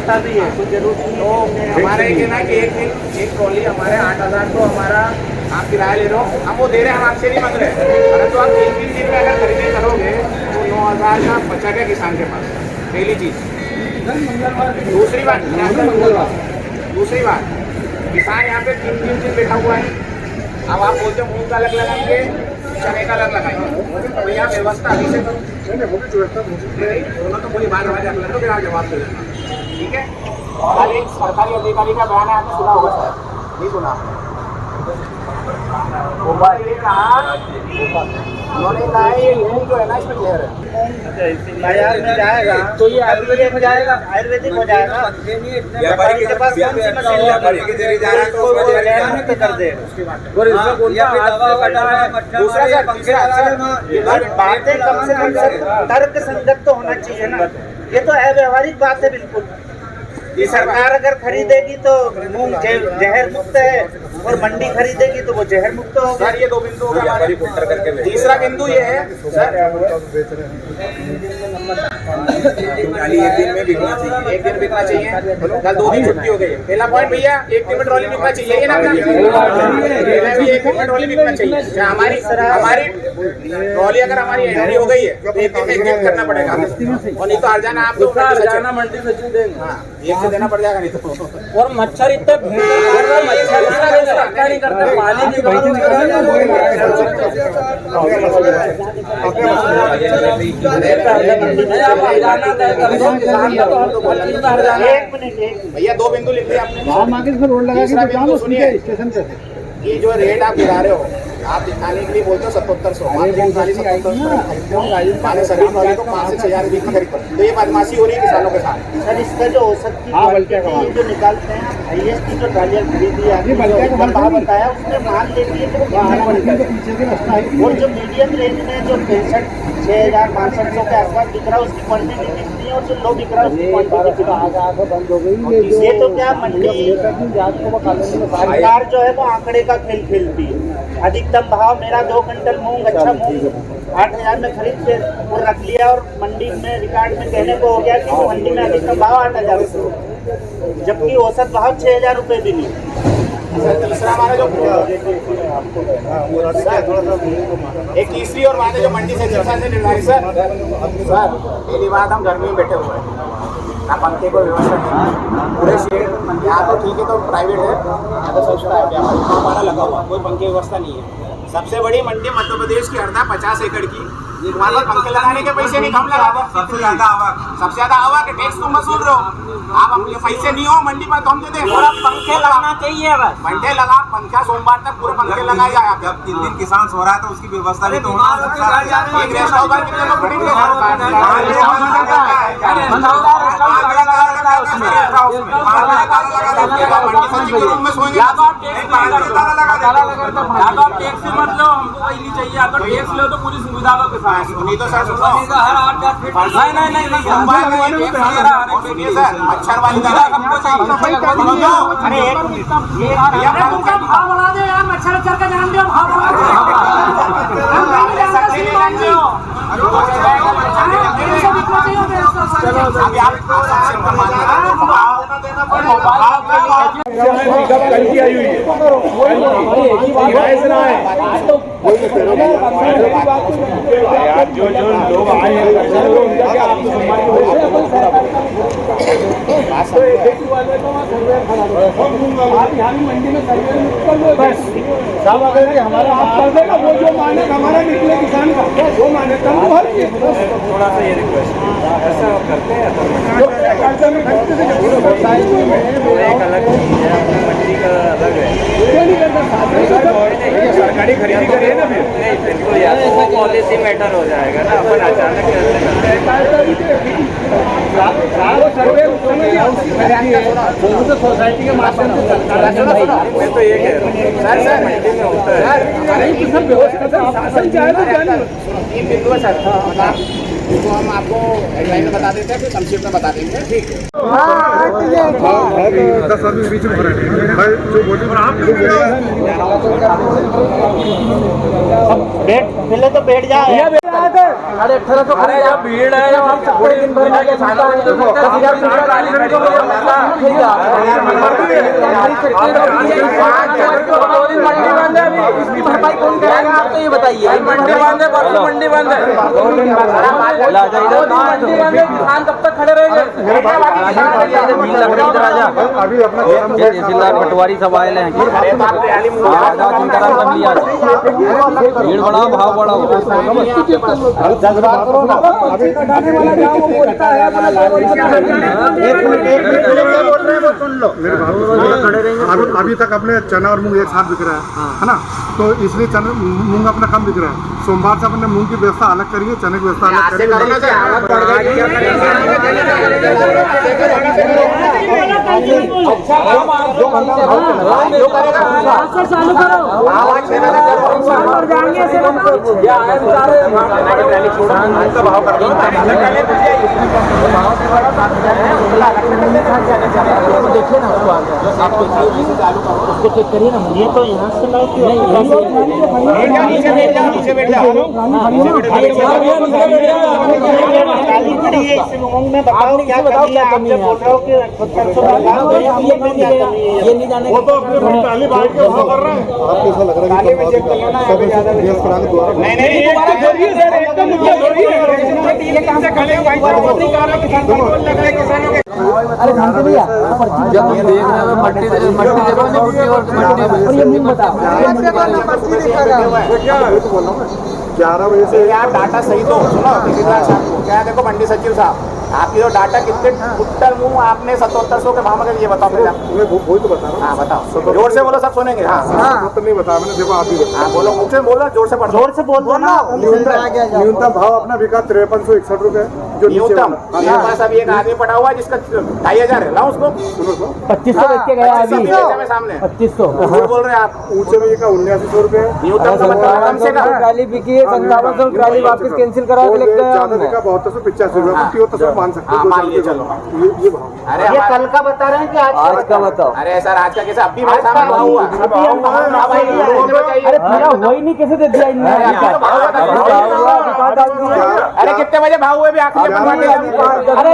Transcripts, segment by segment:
व्यवस्था भी है, कुछ जरूरत नहीं तो हमारा ये कहना है कि एक ट्रॉली हमारे 8,000 तो हमारा आप किराया ले रहे हो, हम वो दे रहे हैं, हम आपसे नहीं मांग रहे, परंतु आप 3-3 दिन में अगर खरीदी करोगे तो 9,000 का बचा गया किसान के पास। पहली चीज़। दूसरी बात किसान यहाँ पे 3-3 दिन बैठा हुआ है। अब आप बोलते हो मूंग का अलग लगाएंगे, चने का अलग लगाएंगे, तो यहाँ व्यवस्था अभी से करो। दोनों तो बोली बात हमारे अपने फिर आप जवाब दे देना, ठीक है। कल एक सरकारी अधिकारी का बयान है, आपने सुना होगा सर, नहीं सुना आपने? उन्होंने कहा ये मूंग जो है ना इसमें जहर है। बाजार में जाएगा तो ये आयुर्वेदिक हो जाएगा, आयुर्वेदिक हो जाएगा। व्यापारी के पास कौन सी मशीन के जरिए जा रहा है तो उसको कर दे। और इसमें बोलता है बातें कम से कम तर्क संगत तो होना चाहिए ना। ये तो अव्यवहारिक बात है बिल्कुल। ये सरकार अगर खरीदेगी तो मूंग जहर मुक्त है और मंडी खरीदेगी तो वो जहर मुक्त होगा। सर ये 2 बिंदु हो गया। तीसरा बिंदु ये है सर, एक दिन में बिकना चाहिए, 1 दिन बिकना चाहिए, कल 2 दिन छुट्टी हो गई। पहला पॉइंट भैया, 1 दिन में ट्रॉली बिकना चाहिए, ये ना भी 1 दिन में ट्रॉली बिकना चाहिए। हमारी ट्रॉली अगर हमारी एंट्री हो गई है तो 1 दिन में एग्जिट करना पड़ेगा, और नहीं तो हरजाना आपको मंडी सचिव देंगे। हाँ, 1 से देना पड़ जाएगा, नहीं तो। और मच्छर इतने मच्छर नहीं करते, पानी भी भैया 2 बिंदु लिख दिए आपने। सुनिए, ये जो रेट आप गिरा रहे हो, आप दिखाने के लिए बोलते हो 7,700, माने सभी वाले को 5 से 6,000 बीच में खरीद पड़ती, तो ये बदमाशी हो रही है किसानों के साथ। सर इसका जो औसत की जो निकालते हैं, हाईएस्ट की जो ट्रालियाँ खरीदी आपने भाव बताया उसमें मान लेती है और जो मीडियम रेंज में जो 65,000-6500 के आसपास बिक रहा है उसकी क्वान्टिटी कितनी है, और जो लो बिक रहा है उसकी क्वान्टिटी बंद हो गई। ये तो क्या मंडी सरकार जो है वो आंकड़े का खेल खेलती है। अधिकतम भाव मेरा 2 क्विंटल मूंग, अच्छा मूंग 8,000 में खरीद के और रख लिया, और मंडी में रिकॉर्ड में कहने को हो गया कि वो मंडी में अधिकतम भाव 8,000 रुपये, जबकि औसत भाव 6,000 रुपये भी नहीं। तीसरा हमारा जो एक तीसरी और बात है जो मंडी से निर्धारित सर, पहली बात हम गर्मी में बैठे हुए हैं, ना पंखे को व्यवस्था नहीं, पूरे शेड यहाँ तो ठीक है, तो प्राइवेट है, यहाँ तो सब हमारा लगा हुआ, कोई पंखे व्यवस्था नहीं है। सबसे बड़ी मंडी मध्य प्रदेश की हरदा 50 एकड़ की, तुम्हारे पास पंखे लगाने के पैसे नहीं, कम लगा दो। सबसे ज्यादा आवक है, टैक्स तुम वसूल रहे हो, आप अपने पैसे नहीं हो मंडी पर तो हम दे दें। और अब पंखे लगाना चाहिए, बस पंखे लगा, पंखा सोमवार तक पूरे पंखे लगाए जाए। जब 3 दिन किसान सो रहा है तो उसकी व्यवस्था भी तो होना। एक रेस्ट हाउस कितने लोग खरीद गए, तो पूरी सुविधा लो किसान। नहीं तो सर मच्छर वाली दवा हमको चाहिए। अरे भाव बढ़ा दे यार, मच्छर का जान दो, भाव बढ़ा दो। कल की आई हुई है, जो लोग आए हैं उनका क्या आप मंडी में हमारा आप कर देगा, वो जो मानक हमारा निकले किसान का वो मानक कम तो हर चीज। थोड़ा सा ये रिक्वेस्ट ऐसा करते हैं, एक अलग चीज है, मंडी का अलग है, सरकारी खरीदी करिए ना, फिर नहीं बिल्कुल यार, वो पॉलिसी मैटर हो जाएगा ना, अपन अचानक सोसाइटी के माध्यम से मैं तो ये कह रहा हूँ मंडी में होता है सर, तो हम आपको हेडलाइन में बता देते हैं, फिर संक्षिप्त में बता देंगे, ठीक है। 10 आदमी बीच में खड़े हैं भाई जो बोली और आप बैठ पहले तो बैठ जाओ। 1850 अरे यार भीड़ है पूरे दिन भर में खाना देखो 10,000 मंडी बंद है अभी, इसकी भरपाई कौन करेगा आप तो ये बताइए। मंडी बंद है, परसों मंडी बंद है, मंडी बंद है, किसान कब तक खड़े रहेंगे। अभी अपना तहसीलदार पटवारी सब आए हैं भीड़ बढ़ाओ भाव बढ़ाओ। अभी तक अपने चना और मूंग एक साथ बिक रहा है ना, तो इसलिए चना मूंग अपना कम बिक रहा है। सोमवार से अपने मूंग की व्यवस्था अलग करिए, चने की व्यवस्था अलग देखिए ना उसको चेक करिए ना। ये तो यहाँ से गाली खड़ी है इस मूंग में। बताओ क्या कमी है? आपसे बोल रहा हूँ कि ये नहीं जाने वो तो अपने पहली बार के वो कर रहे हैं। आपको ऐसा लग रहा है कि अरे जानते भैया जब हम देख रहे हैं मट्टी और ये मूंग बताओ 11 बजे से यार डाटा सही तो सुनो तहसीलदार साहब को क्या है, देखो मंडी सचिव साहब आपकी जो डाटा कितने कुंटल मूंग आपने 7700 के भाव में ये बताओ पहले आप। मैं वही तो बता रहा हूँ। हाँ बताओ, जोर से बोलो सब सुनेंगे। हाँ तो नहीं बताया मैंने, देखो आप ही बताओ। हाँ बोलो, मुझ से बोलो, जोर से पढ़ो। जोर से बोल दो ना। न्यूनतम भाव अपना बिका 5361 रुपए जो न्यूनतम मेरे पास अभी एक आदमी पड़ा हुआ है जिसका 2500 है ना, उसको 2500 बेच के गया अभी मेरे सामने 2500 झूठ बोल रहे हैं आप। ऊंचे में बिका 7900 रुपए। न्यूनतम तो मतलब कम से कम ट्राली बिकी है 5700, ट्राली वापस कैंसिल करा के लेके गया ज्यादा बिका 7285 रुपए। तो मान सकते हाँ, हो मान लिए चलो। ये भाव। अरे ये कल का बता रहे हैं कि आज का बताओ। अरे सर आज का कैसे अभी मेरे सामने भाव हुआ। अरे पूरा हो ही नहीं, कैसे दे दिया इनने। अरे कितने बजे भाव हुए भी आखिरी अरे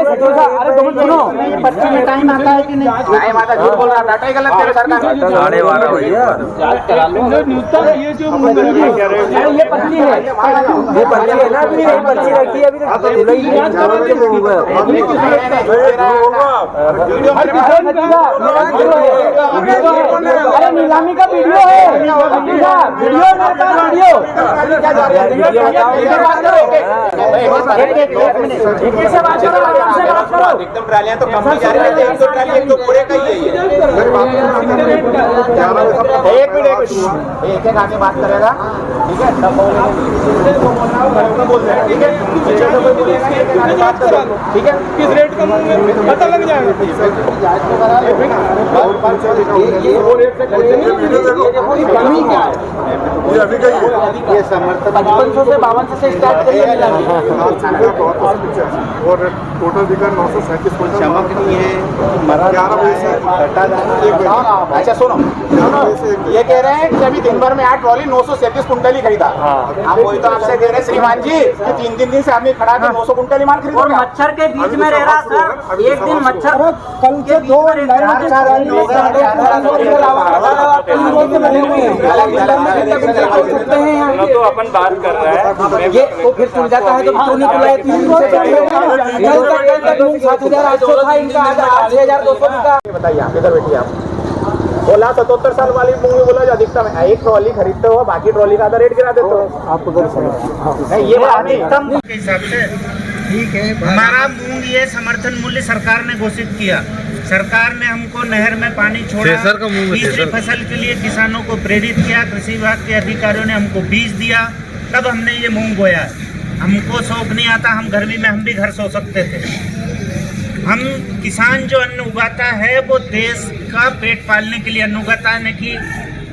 सुनो पर्ची में टाइम आता है कि नहीं? नहीं माता झूठ बोल रहा, डाटा ही गलत है सरकार। 12:30 भैया ये पर्ची है, ये पर्ची है ना, अभी यही पर्ची रखी है अभी अरे नीलामी का वीडियो है, एकदम ट्रालियां तो कम ही जा रही है, एक दो ट्राली एक तो पूरे का ही है ये। एक मिनट एक एक आगे बात करेगा, ठीक है तब बोल रहे हैं, ठीक है पीछे से कोई बोलेगा नहीं, एक आगे बात करो, ठीक है किस रेट का पता लग जाएगा। ये समर्थन 5500 से 5200 से स्टार्ट करिए और टोटल बिका 937 क्विंटल। चमक नहीं है 11 बजे से अच्छा सुनो ये कह रहे हैं कि अभी दिन भर में 8 ट्रॉली 937 कुंटल ही खरीदा। हम वही तो आपसे कह रहे हैं श्रीमान जी कि 3 दिन से आदमी खड़ा है 900 कुंटल ही माल खरीदो। और मच्छर के बीच में रह रहा सर, एक दिन मच्छर कल से 2 तो अपन बात कर रहे हैं ये तो फिर सुन जाता है तो क्यों नहीं बुलाए 3 दिन से 7,800 था इनका, 8,200 का। बताइए आप इधर बैठिए आप। 16-77 साल वाली मूंग बोला जो अधिकतम है, एक ट्रॉली खरीदते हो बाकी ट्रॉली का आधा रेट गिरा देते हो। आपको नहीं ये बात नहीं है। अधिकतम के हिसाब से ठीक है। हमारा मूंग ये समर्थन मूल्य सरकार ने घोषित किया। सरकार ने हमको नहर में पानी छोड़ा, तीसरी फसल के लिए किसानों को प्रेरित किया, कृषि विभाग के अधिकारियों ने हमको बीज दिया, तब हमने ये मूंग बोया। हमको शौक नहीं आता, हम गर्मी में हम भी घर सो सकते थे। हम किसान जो अन्न उगाता है वो देश का पेट पालने के लिए अन्न उगाता है, न कि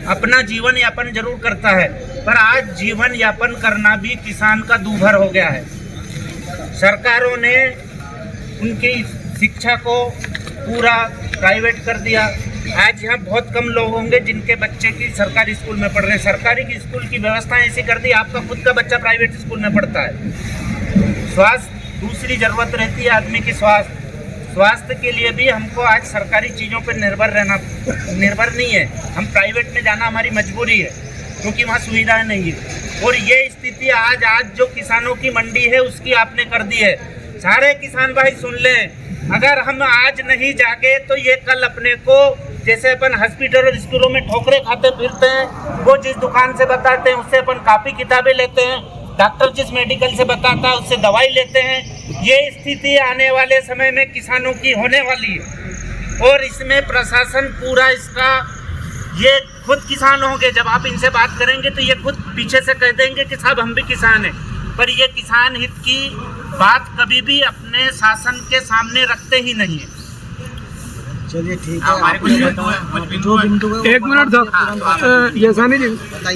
अपना जीवन यापन जरूर करता है। पर आज जीवन यापन करना भी किसान का दूभर हो गया है। सरकारों ने उनकी शिक्षा को पूरा प्राइवेट कर दिया। आज यहाँ बहुत कम लोग होंगे जिनके बच्चे की सरकारी स्कूल में पढ़ रहे हैं। सरकारी की स्कूल की व्यवस्था ऐसी कर दी, आपका खुद का बच्चा प्राइवेट स्कूल में पढ़ता है। स्वास्थ्य दूसरी ज़रूरत रहती है आदमी की, स्वास्थ्य के लिए भी हमको आज सरकारी चीज़ों पर निर्भर नहीं है। हम प्राइवेट में जाना हमारी मजबूरी है क्योंकि वहाँ सुविधाएं नहीं है। और ये स्थिति आज जो किसानों की मंडी है उसकी आपने कर दी है। सारे किसान भाई सुन लें, अगर हम आज नहीं जागे तो ये कल अपने को, जैसे अपन हॉस्पिटल और स्कूलों में ठोकरे खाते फिरते हैं, वो जिस दुकान से बताते हैं उससे अपन कापी किताबें लेते हैं, डॉक्टर जिस मेडिकल से बताता है उससे दवाई लेते हैं। ये स्थिति आने वाले समय में किसानों की होने वाली है और इसमें प्रशासन पूरा इसका, ये खुद किसान होंगे, जब आप इनसे बात करेंगे तो ये खुद पीछे से कह देंगे कि साहब हम भी किसान हैं, पर ये किसान हित की बात कभी भी अपने शासन के सामने रखते ही नहीं है। चलिए ठीक है। हमारे कुछ एक मिनट सर, यसानी जी,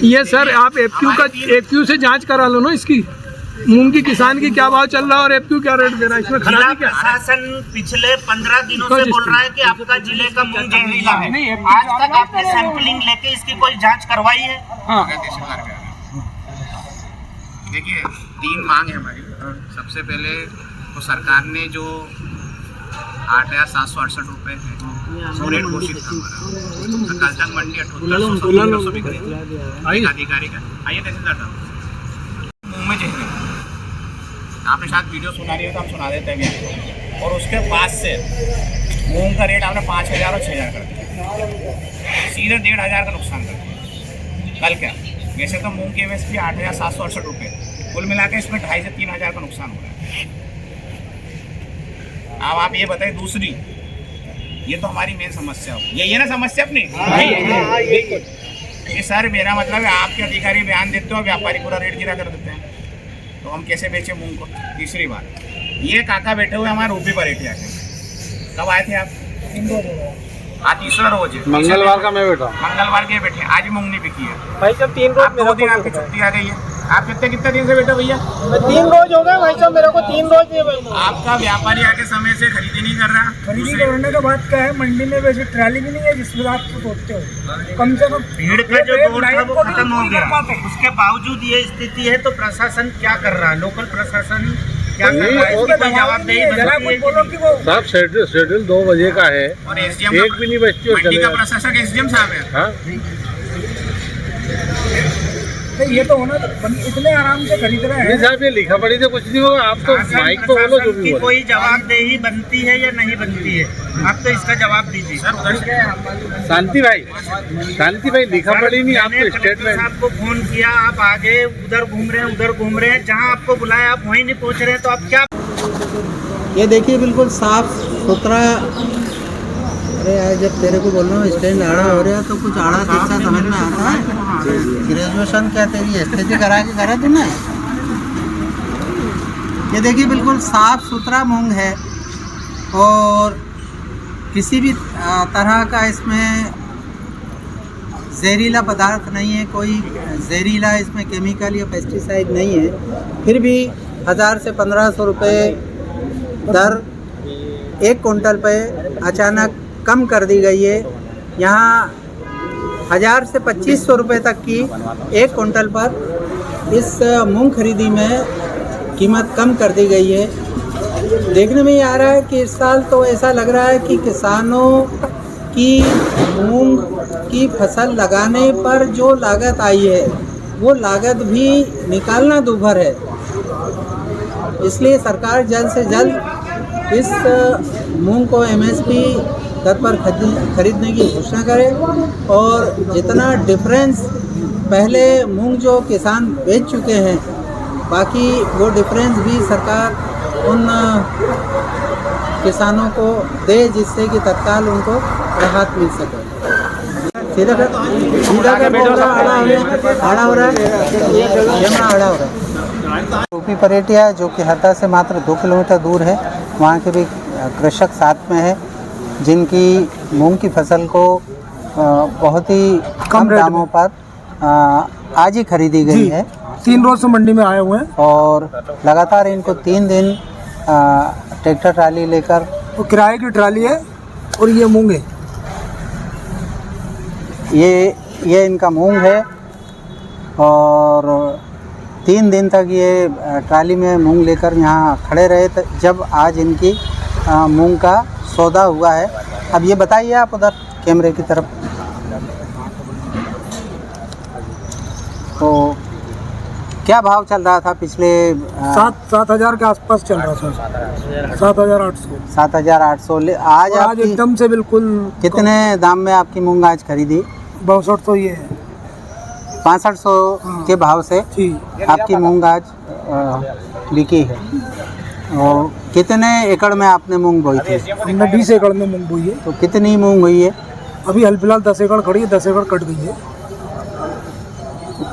ये सर आप एफक्यू से जांच करा लो ना इसकी, मूंग की किसान की क्या भाव चल रहा है और एफक्यू क्या रेट दे रहा है, इसमें जिला खराबी क्या है? प्रशासन पिछले 15 दिनों से बोल रहा है कि आपका जिले का मूंग जहरीला है। आज तक आपने सैंपलिंग लेके इसकी कोई जांच करवाई है? देखिए, 3 मांग है हमारी। सबसे पहले तो सरकार ने जो 8,768 रुपये है वो रेट घोषित था। कल तक मंडी 78 बिक रही थी। अधिकारी का आइए तहसीलदार साहब, मुंह में जहर आपने शायद वीडियो सुना रही हो तो हम सुना देते हैं आपको। और उसके पास से मूंग का रेट आपने 5,000 और 6,000 कर दिया, सीधे 1,500 का नुकसान कर दिया। कल क्या, वैसे तो मूंग की MSP 8,768 रुपये, कुल मिला के इसमें 2,500 से 3,000 का नुकसान हो रहा है। अब आप ये बताइए, दूसरी ये तो हमारी मेन समस्या हो, यही है ना समस्या अपनी। ये सर मेरा मतलब है, आपके अधिकारी बयान देते हो, व्यापारी पूरा रेट गिरा कर देते हैं, तो हम कैसे बेचे मूंग को। तीसरी बात, ये काका बैठे हुए हमारे रूपी पर रेट आके, कब आए थे आप? 3 रोज। आज तीसरा रोज है, मंगलवार का मैं बैठा, मंगलवार के बैठे, आज मूंग नहीं बिकी है भाई साहब 3 रोज, 2 दिन आपकी छुट्टी आ गई है। आप कितने दिन से बैठे भैया? 3 रोज हो गए भाई साहब, मेरे को 3 रोज नहीं भाई। आपका व्यापारी आके समय से खरीदी नहीं कर रहा। खरीदी करने का बात क्या है, मंडी में वैसे ट्राली भी नहीं है जिसमें आप सोचते हो। कम से कम भीड़ का जो दौर था वो खत्म हो गया, उसके बावजूद ये स्थिति है, तो प्रशासन क्या कर रहा है? लोकल प्रशासन क्या कर रहा है? इसकी कोई जवाबदेही बनती है? साहब शेड्यूल 2 बजे का है और SDM एक भी नहीं बचती मंडी का प्रशासक SDM साहब है। हाँ, ये तो होना, इतने आराम से खरीद रहे हैं। साहब ये लिखा पढ़ी से कुछ नहीं होगा। आप तो माइक तो बोलो जो भी की बोलो। कोई जवाबदेही बनती है या नहीं बनती है? आप तो इसका जवाब दीजिए। शांति भाई लिखा पढ़ी नहीं, आपको स्टेटमेंट साहब को फोन किया, आप आगे उधर घूम रहे हैं, उधर घूम रहे हैं, जहाँ आपको बुलाया आप वहीं नहीं पहुँच रहे हैं, तो आप क्या? ये देखिए बिल्कुल साफ सुथरा। अरे यार, जब तेरे को बोल रहा हूँ स्टैंड आड़ा हो रहा है तो कुछ आड़ा किस्सा समझ में आता है। ग्रेजुएशन क्या तेरी स्थिति करा के करा तूने? ये देखिए बिल्कुल साफ सुथरा मूंग है और किसी भी तरह का इसमें जहरीला पदार्थ नहीं है, कोई जहरीला इसमें केमिकल या पेस्टिसाइड नहीं है। फिर भी 1,000 से 1,500 रुपये दर 1 कुंटल पे अचानक कम कर दी गई है। यहाँ 1,000 से 2,500 रुपये तक की 1 कुंटल पर इस मूंग खरीदी में कीमत कम कर दी गई है। देखने में ये आ रहा है कि इस साल तो ऐसा लग रहा है कि किसानों की मूंग की फसल लगाने पर जो लागत आई है वो लागत भी निकालना दूभर है। इसलिए सरकार जल्द से जल्द इस मूंग को MSP दर पर खरीदने की घोषणा करे और जितना डिफरेंस पहले मूंग जो किसान बेच चुके हैं, बाकी वो डिफरेंस भी सरकार उन किसानों को दे जिससे कि तत्काल उनको राहत मिल सके। सीधा कर आड़ा हो रहा है। रूपी परेटिया जो कि हरदा से मात्र 2 किलोमीटर दूर है, वहाँ के भी कृषक साथ में है जिनकी मूंग की फसल को बहुत ही कम दामों पर आज ही खरीदी गई है। 3 रोज से मंडी में आए हुए हैं और लगातार इनको 3 दिन ट्रैक्टर ट्राली लेकर, तो किराए की ट्राली है और ये मूंग है। ये इनका मूंग है और 3 दिन तक ये ट्राली में मूंग लेकर यहाँ खड़े रहे जब आज इनकी मूंग का सौदा हुआ है। अब ये बताइए आप उधर कैमरे की तरफ, तो क्या भाव चल रहा था पिछले 7,000 के आसपास चल रहा था, 7,800। 7,800 आज आपकी एकदम से बिल्कुल। कितने दाम में आपकी मूंग आज खरीदी? 6200 ये है। 6500 के भाव से आपकी मूंग आज बिकी है। और कितने एकड़ में आपने मूंग बोई थी? हमने 20 एकड़ में मूंग बोई है। तो कितनी मूंग हुई है? अभी हाल फिलहाल 10 एकड़ खड़ी है, 10 एकड़ कट गई है।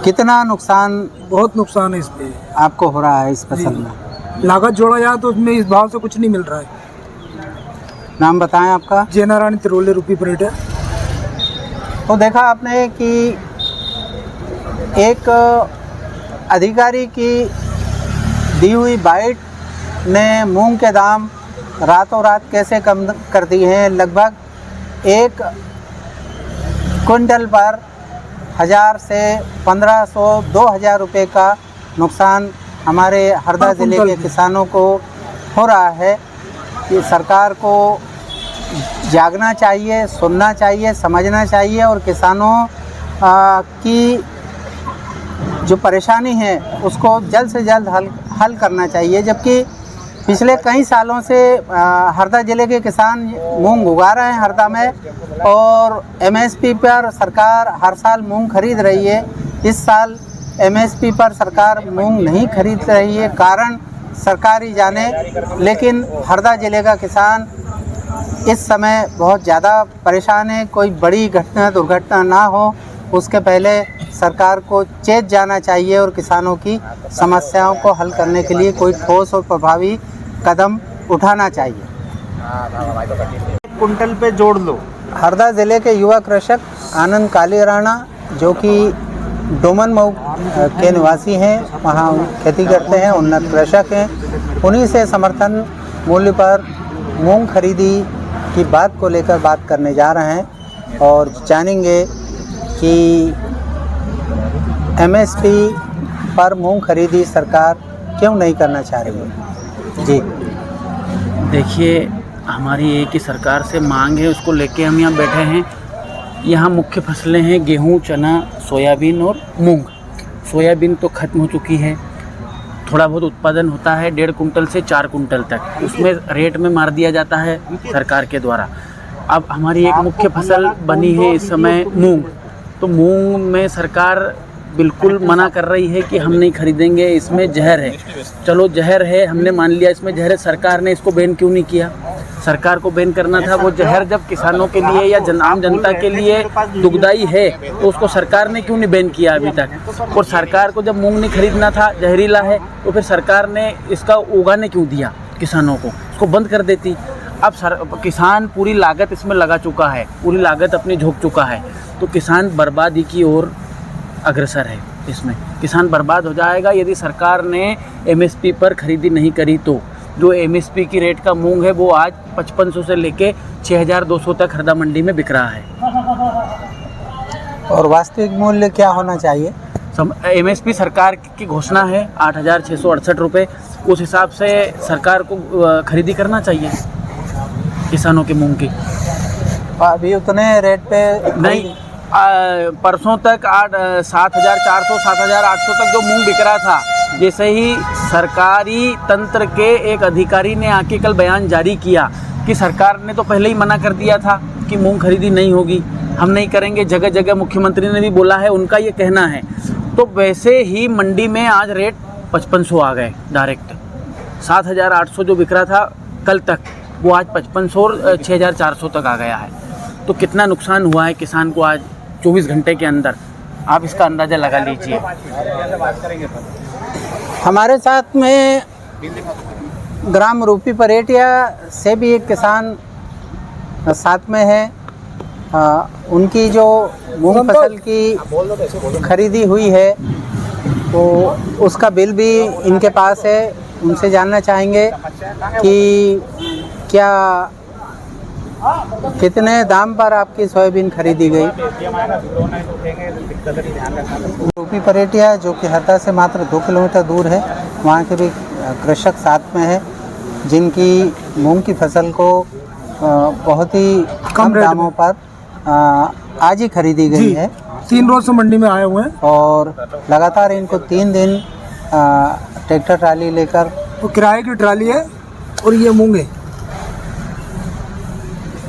कितना नुकसान? बहुत नुकसान है इस पे आपको हो रहा है इस फसल में? लागत जोड़ा जाए तो उसमें इस भाव से कुछ नहीं मिल रहा है। नाम बताएं आपका? जैना रानी तिरोले रुपी पर रेट है। तो देखा आपने कि एक अधिकारी की दी हुई बाइट ने मूंग के दाम रातों रात कैसे कम कर दिए हैं। लगभग 1 क्विंटल पर 1000 से 1500 2000 रुपये का नुकसान हमारे हरदा ज़िले के किसानों को हो रहा है। कि सरकार को जागना चाहिए, सुनना चाहिए, समझना चाहिए और किसानों की जो परेशानी है उसको जल्द से जल्द हल करना चाहिए। जबकि पिछले कई सालों से हरदा ज़िले के किसान मूंग उगा रहे हैं हरदा में और एमएसपी पर सरकार हर साल मूंग खरीद रही है। इस साल एमएसपी पर सरकार मूंग नहीं खरीद रही है, कारण सरकार ही जाने। लेकिन हरदा ज़िले का किसान इस समय बहुत ज़्यादा परेशान है। कोई बड़ी दुर्घटना ना हो उसके पहले सरकार को चेत जाना चाहिए और किसानों की समस्याओं को हल करने के लिए कोई ठोस और प्रभावी कदम उठाना चाहिए। कुंटल पे जोड़ लो। हरदा ज़िले के युवा कृषक आनंद काली राणा जो कि डोमन मऊ के निवासी हैं, वहाँ खेती करते हैं, उन्नत कृषक हैं, उन्हीं से समर्थन मूल्य पर मूंग खरीदी की बात को लेकर बात करने जा रहे हैं और जानेंगे कि एमएसपी पर मूंग खरीदी सरकार क्यों नहीं करना चाह रही है। जी देखिए, हमारी एक ही सरकार से मांग है, उसको लेके हम यहाँ बैठे हैं। यहाँ मुख्य फसलें हैं गेहूँ, चना, सोयाबीन और मूंग। सोयाबीन तो ख़त्म हो चुकी है, थोड़ा बहुत उत्पादन होता है 1.5 कुंटल से 4 कुंटल तक, उसमें रेट में मार दिया जाता है सरकार के द्वारा। अब हमारी एक मुख्य फसल बनी है इस समय मूंग, तो मूंग में सरकार बिल्कुल मना कर रही है कि हम नहीं खरीदेंगे, इसमें जहर है। चलो जहर है, हमने मान लिया इसमें जहर है, सरकार ने इसको बैन क्यों नहीं किया? सरकार को बैन करना था। वो जहर जब किसानों के लिए या आम जनता के लिए दुखदाई है तो उसको सरकार ने क्यों नहीं बैन किया अभी तक? और सरकार को जब मूंग नहीं खरीदना था, जहरीला है, तो फिर सरकार ने इसका उगाने क्यों दिया किसानों को? इसको बंद कर देती। अब किसान पूरी लागत इसमें लगा चुका है, पूरी लागत अपनी झोंक चुका है, तो किसान बर्बादी की ओर अग्रसर है। इसमें किसान बर्बाद हो जाएगा यदि सरकार ने एमएसपी पर खरीदी नहीं करी तो। जो एमएसपी की रेट का मूंग है वो आज 5500 से लेके 6200 तक हरदा मंडी में बिक रहा है। और वास्तविक मूल्य क्या होना चाहिए? एमएसपी सरकार की घोषणा है 8668 रुपये, उस हिसाब से सरकार को खरीदी करना चाहिए किसानों के मूंग की। अभी उतने रेट पे नहीं, परसों तक 7400 7800 तक जो मूंग बिक रहा था, जैसे ही सरकारी तंत्र के एक अधिकारी ने आके कल बयान जारी किया कि सरकार ने तो पहले ही मना कर दिया था कि मूंग खरीदी नहीं होगी, हम नहीं करेंगे, जगह जगह मुख्यमंत्री ने भी बोला है, उनका ये कहना है, तो वैसे ही मंडी में आज रेट 5500 आ गए डायरेक्ट। 7800 जो बिक रहा था कल तक, वो आज 5500 और 6400 तक आ गया है। तो कितना नुकसान हुआ है किसान को आज 24 घंटे के अंदर, आप इसका अंदाज़ा लगा लीजिए। हमारे साथ में ग्राम रूपी परेटिया से भी एक किसान साथ में है। उनकी जो मूंग फसल की खरीदी हुई है तो उसका बिल भी इनके पास है। उनसे जानना चाहेंगे कि क्या कितने दाम पर आपकी सोयाबीन खरीदी गई? रूपी परेटिया जो कि हरदा से मात्र 2 किलोमीटर दूर है, वहाँ के भी कृषक साथ में है जिनकी मूंग की फसल को बहुत ही कम दामों पर आज ही खरीदी गई है। 3 रोज से मंडी में आए हुए हैं और लगातार इनको 3 दिन ट्रैक्टर ट्राली लेकर, तो किराए की ट्राली है और ये मूंग है।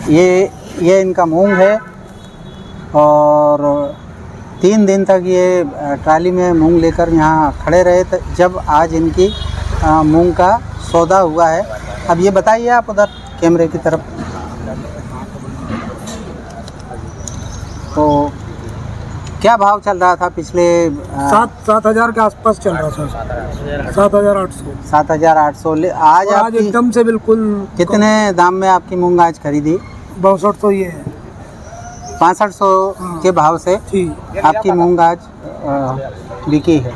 ये इनका मूंग है और 3 दिन तक ये ट्राली में मूंग लेकर यहाँ खड़े रहे जब आज इनकी मूंग का सौदा हुआ है। अब ये बताइए आप उधर कैमरे की तरफ, तो क्या भाव चल रहा था पिछले 7,000 के आसपास चल रहा था, 7,800। 7,800 आज एकदम से बिल्कुल। कितने दाम में आपकी मूंग आज खरीदी? 6200 ये है। 6500 के भाव से आपकी मूंग आज बिकी है।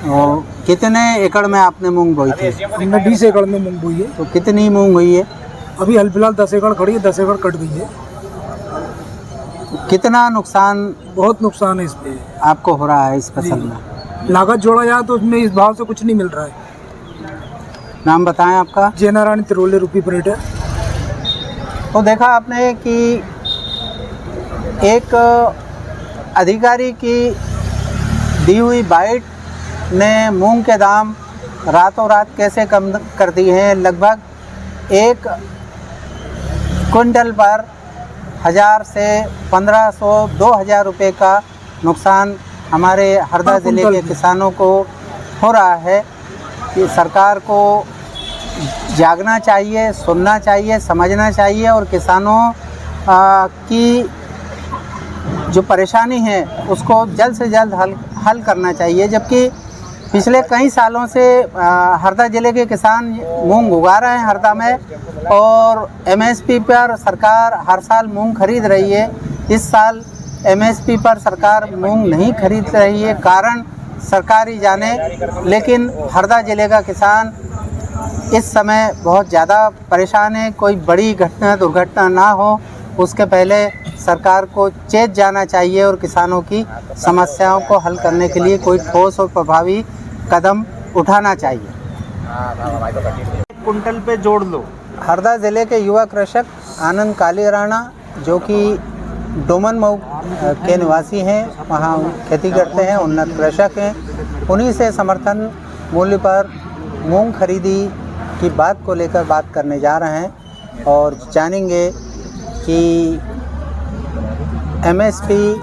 और कितने एकड़ में आपने मूंग बोई थी? हमने 20 एकड़ में मूंग बोई है। तो कितनी मूंग हुई है? अभी हाल फिलहाल 10 एकड़ खड़ी है, 10 एकड़ कट गई है। कितना नुकसान? बहुत नुकसान है इसमें आपको हो रहा है इस फसल में? लागत जोड़ा जाए तो उसमें इस भाव से कुछ नहीं मिल रहा है। नाम बताएं आपका? जैना रानी तिरोले रूपी परेटिया। तो देखा आपने कि एक अधिकारी की दी हुई बाइट ने मूंग के दाम रातों रात कैसे कम कर दिए हैं। लगभग 1 क्विंटल पर 1000 से 1500 2000 रुपये का नुकसान हमारे हरदा ज़िले के किसानों को हो रहा है। कि सरकार को जागना चाहिए, सुनना चाहिए, समझना चाहिए और किसानों की जो परेशानी है उसको जल्द से जल्द हल करना चाहिए। जबकि पिछले कई सालों से हरदा ज़िले के किसान मूंग उगा रहे हैं हरदा में और एमएसपी पर सरकार हर साल मूंग खरीद रही है। इस साल एमएसपी पर सरकार मूंग नहीं खरीद रही है, कारण सरकार ही जाने। लेकिन हरदा ज़िले का किसान इस समय बहुत ज़्यादा परेशान है। कोई बड़ी घटना दुर्घटना ना हो उसके पहले सरकार को चेत जाना चाहिए और किसानों की समस्याओं को हल करने के लिए कोई ठोस और प्रभावी कदम उठाना चाहिए। कुंटल पे जोड़ लो। हरदा ज़िले के युवा कृषक आनंद काली राणा जो कि डोमन मऊ के निवासी हैं, वहाँ खेती करते हैं, उन्नत कृषक हैं, उन्हीं से समर्थन मूल्य पर मूंग खरीदी की बात को लेकर बात करने जा रहे हैं और जानेंगे कि एमएसपी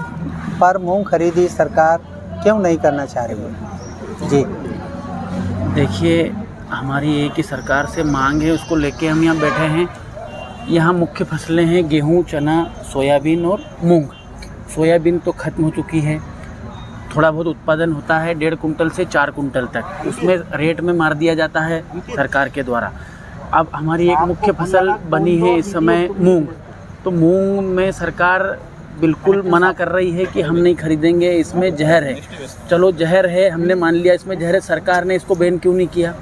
पर मूंग खरीदी सरकार क्यों नहीं करना चाह रही है। जी देखिए, हमारी एक ही सरकार से मांग है, उसको लेके हम यहाँ बैठे हैं। यहाँ मुख्य फसलें हैं गेहूँ, चना, सोयाबीन और मूंग। सोयाबीन तो ख़त्म हो चुकी है, थोड़ा बहुत उत्पादन होता है 1.5 कुंटल से 4 कुंटल तक, उसमें रेट में मार दिया जाता है सरकार के द्वारा। अब हमारी एक मुख्य फसल बनी है इस समय मूंग, तो मूंग में सरकार बिल्कुल मना कर रही है कि हम नहीं खरीदेंगे, इसमें जहर है। चलो जहर है, हमने मान लिया इसमें जहर है, सरकार ने इसको बैन क्यों नहीं किया?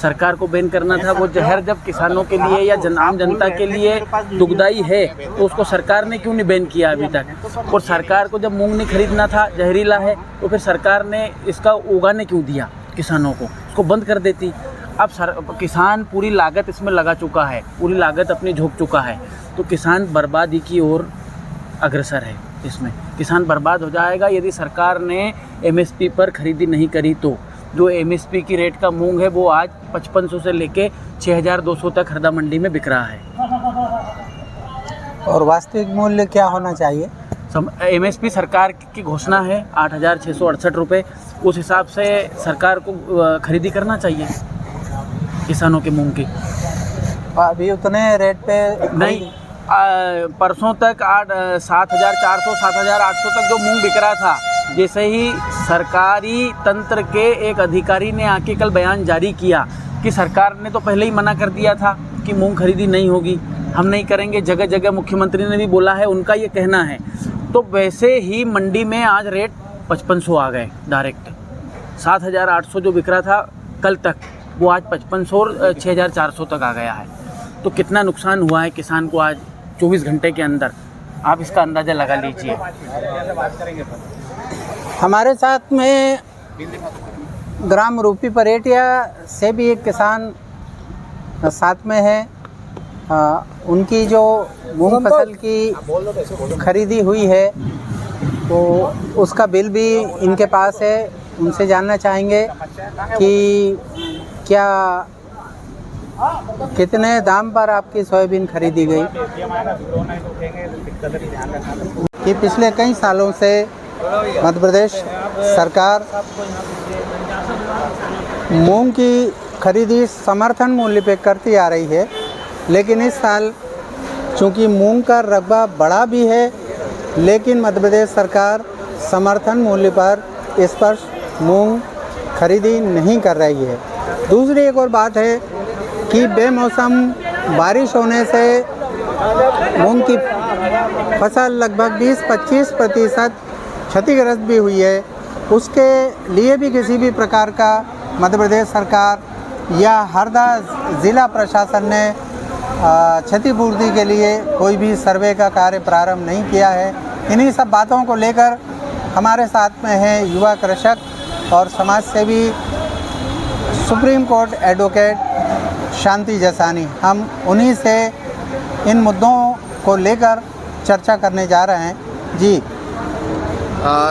सरकार को बैन करना था। वो जहर जब किसानों के लिए या आम जनता के लिए दुखदाई है तो उसको सरकार ने क्यों नहीं बैन किया अभी तक? और सरकार को जब मूंग नहीं खरीदना था, जहरीला है, तो फिर सरकार ने इसका उगाने क्यों दिया किसानों को? उसको बंद कर देती। अब किसान पूरी लागत इसमें लगा चुका है, पूरी लागत अपनी झोंक चुका है, तो किसान बर्बादी की ओर अग्रसर है। इसमें किसान बर्बाद हो जाएगा यदि सरकार ने एमएसपी पर खरीदी नहीं करी तो। जो एमएसपी की रेट का मूंग है वो आज 5500 से लेके 6200 तक हरदा मंडी में बिक रहा है। और वास्तविक मूल्य क्या होना चाहिए? एमएसपी सरकार की घोषणा है 8668 रुपये, उस हिसाब से सरकार को खरीदी करना चाहिए किसानों के मूंग की। अभी उतने रेट पे नहीं, परसों तक 7400 7800 तक जो मूंग बिक रहा था, जैसे ही सरकारी तंत्र के एक अधिकारी ने आके कल बयान जारी किया कि सरकार ने तो पहले ही मना कर दिया था कि मूंग खरीदी नहीं होगी, हम नहीं करेंगे, जगह जगह मुख्यमंत्री ने भी बोला है, उनका ये कहना है, तो वैसे ही मंडी में आज रेट 5500 आ गए डायरेक्ट। 7800 जो बिक रहा था कल तक, वो आज 5500 और 6400 तक आ गया है। तो कितना नुकसान हुआ है किसान को आज 24 घंटे के अंदर। आप इसका अंदाज़ा लगा लीजिए। हमारे साथ में ग्राम रूपी परेटिया से भी एक किसान साथ में है। उनकी जो मूंग फसल की खरीदी हुई है तो उसका बिल भी इनके पास है। उनसे जानना चाहेंगे कि क्या कितने दाम पर आपकी सोयाबीन खरीदी गई। कि पिछले कई सालों से मध्य प्रदेश सरकार मूंग की खरीदी समर्थन मूल्य पे करती आ रही है, लेकिन इस साल चूंकि मूंग का रकबा बड़ा भी है, लेकिन मध्य प्रदेश सरकार समर्थन मूल्य पर इस वर्ष मूंग खरीदी नहीं कर रही है। दूसरी एक और बात है कि बेमौसम बारिश होने से मूंग की फसल लगभग 20-25% क्षतिग्रस्त भी हुई है। उसके लिए भी किसी भी प्रकार का मध्य प्रदेश सरकार या हरदा ज़िला प्रशासन ने क्षतिपूर्ति के लिए कोई भी सर्वे का कार्य प्रारंभ नहीं किया है। इन्हीं सब बातों को लेकर हमारे साथ में है युवा कृषक और समाज सेवी सुप्रीम कोर्ट एडवोकेट शांति जसानी। हम उन्हीं से इन मुद्दों को लेकर चर्चा करने जा रहे हैं। जी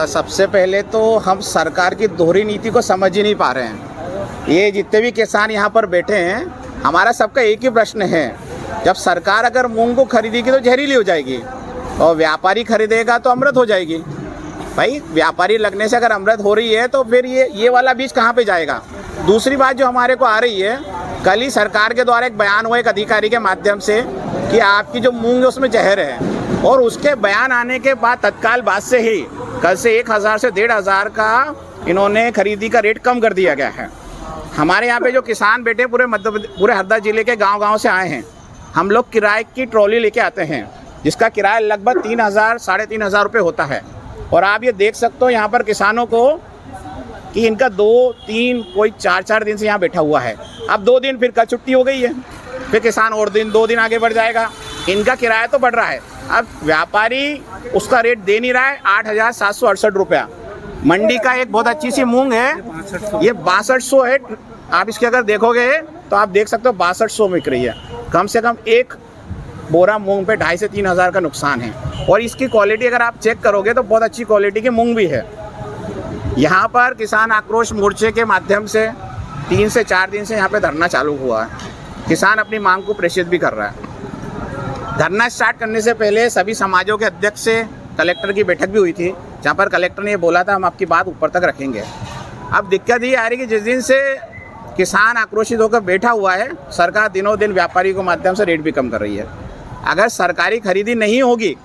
सबसे पहले तो हम सरकार की दोहरी नीति को समझ ही नहीं पा रहे हैं। ये जितने भी किसान यहाँ पर बैठे हैं, हमारा सबका एक ही प्रश्न है, जब सरकार अगर मूंग को खरीदेगी तो जहरीली हो जाएगी और व्यापारी खरीदेगा तो अमृत हो जाएगी। भाई व्यापारी लगने से अगर अमृत हो रही है तो फिर ये वाला बीज कहाँ पे जाएगा। दूसरी बात जो हमारे को आ रही है, कल ही सरकार के द्वारा एक बयान हुआ एक अधिकारी के माध्यम से कि आपकी जो मूंग है उसमें जहर है, और उसके बयान आने के बाद तत्काल बाद से ही कल से 1000 से 1500 का इन्होंने खरीदी का रेट कम कर दिया गया है। हमारे यहाँ पे जो किसान बैठे पूरे हरदा जिले के गांव-गांव से आए हैं। हम लोग किराए की ट्रॉली लेके आते हैं जिसका किराया लगभग 3000 साढ़े 3000 रुपये होता है। और आप ये देख सकते हो यहाँ पर किसानों को कि इनका 2-3 कोई 4-4 दिन से यहाँ बैठा हुआ है। अब 2 दिन फिर कल छुट्टी हो गई है, फिर किसान और 2 दिन आगे बढ़ जाएगा। इनका किराया तो बढ़ रहा है, अब व्यापारी उसका रेट दे नहीं रहा है 8768 रुपया। मंडी का एक बहुत अच्छी सी मूंग है, ये 6200 है। आप इसके अगर देखोगे तो आप देख सकते हो 6200 में बिक रही है। कम से कम एक बोरा मूंग पे 2500 से 3000 का नुकसान है। और इसकी क्वालिटी अगर आप चेक करोगे तो बहुत अच्छी क्वालिटी की मूंग भी है। यहाँ पर किसान आक्रोश मोर्चे के माध्यम से 3 से 4 दिन से यहाँ पे धरना चालू हुआ है। किसान अपनी मांग को प्रेषित भी कर रहा है। धरना स्टार्ट करने से पहले सभी समाजों के अध्यक्ष से कलेक्टर की बैठक भी हुई थी, जहाँ पर कलेक्टर ने ये बोला था हम आपकी बात ऊपर तक रखेंगे। अब दिक्कत ये आ रही कि जिस दिन से किसान आक्रोशित होकर बैठा हुआ है, सरकार दिनों दिन व्यापारी के माध्यम से रेट भी कम कर रही है। अगर सरकारी खरीदी नहीं होगी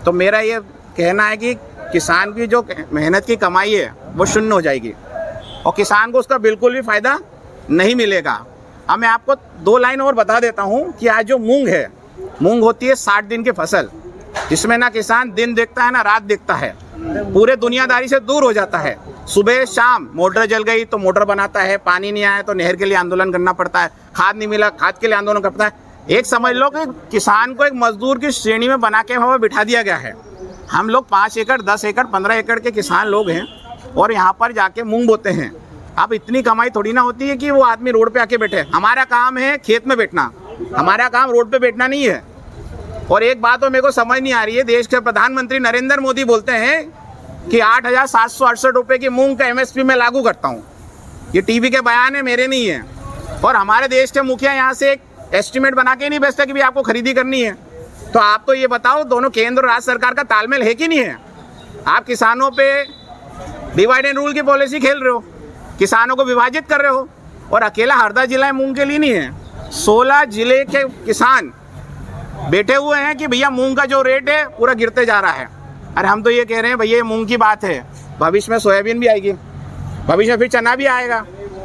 तो मेरा ये कहना है कि किसान की जो मेहनत की कमाई है वो शून्य हो जाएगी और किसान को उसका बिल्कुल भी फ़ायदा नहीं मिलेगा। अब मैं आपको 2 लाइन और बता देता हूँ कि आज जो मूंग है, मूंग होती है 60 दिन की फसल, जिसमें ना किसान दिन देखता है ना रात देखता है, पूरे दुनियादारी से दूर हो जाता है। सुबह शाम मोटर जल गई तो मोटर बनाता है, पानी नहीं आया तो नहर के लिए आंदोलन करना पड़ता है, खाद नहीं मिला खाद के लिए आंदोलन करता है। एक समझ लो कि किसान को एक मजदूर की श्रेणी में बना के वहाँ बिठा दिया गया है। हम लोग 5 एकड़ 10 एकड़ 15 एकड़ के किसान लोग हैं और यहाँ पर जाके मूंग बोते हैं। अब इतनी कमाई थोड़ी ना होती है कि वो आदमी रोड पे आके बैठे। हमारा काम है खेत में बैठना, हमारा काम रोड पे बैठना नहीं है। और एक बात तो मेरे को समझ नहीं आ रही है, देश के प्रधानमंत्री नरेंद्र मोदी बोलते हैं कि 8768 रुपये की मूंग का MSP मैं लागू करता हूँ। ये टीवी के बयान है, मेरे नहीं है। और हमारे देश के मुखिया यहाँ से एक एस्टिमेट बना के नहीं बेचते कि भी आपको खरीदी करनी है। तो आप तो ये बताओ, दोनों केंद्र और राज्य सरकार का तालमेल है कि नहीं है? आप किसानों पे डिवाइड एंड रूल की पॉलिसी खेल रहे हो, किसानों को विभाजित कर रहे हो। और अकेला हरदा जिला मूंग के लिए नहीं है, 16 जिले के किसान बैठे हुए हैं कि भैया मूंग का जो रेट है पूरा गिरते जा रहा है। अरे हम तो ये कह रहे हैं भैया मूंग की बात है, भविष्य में सोयाबीन भी आएगी, भविष्य में फिर चना भी आएगा,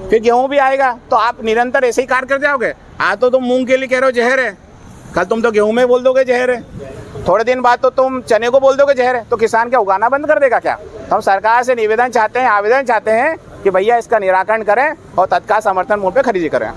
फिर गेहूँ भी आएगा। तो आप निरंतर ऐसे ही कार्य कर जाओगे। आज तो तुम मूंग के लिए कह रहे हो जहर है, कल तुम तो गेहूँ में बोल दोगे जहर है, थोड़े दिन बाद तो तुम चने को बोल दोगे जहर है। तो किसान क्या उगाना बंद कर देगा क्या? तो हम सरकार से निवेदन चाहते हैं, आवेदन चाहते हैं कि भैया इसका निराकरण करें और तत्काल समर्थन मूल्य पे खरीदी करें।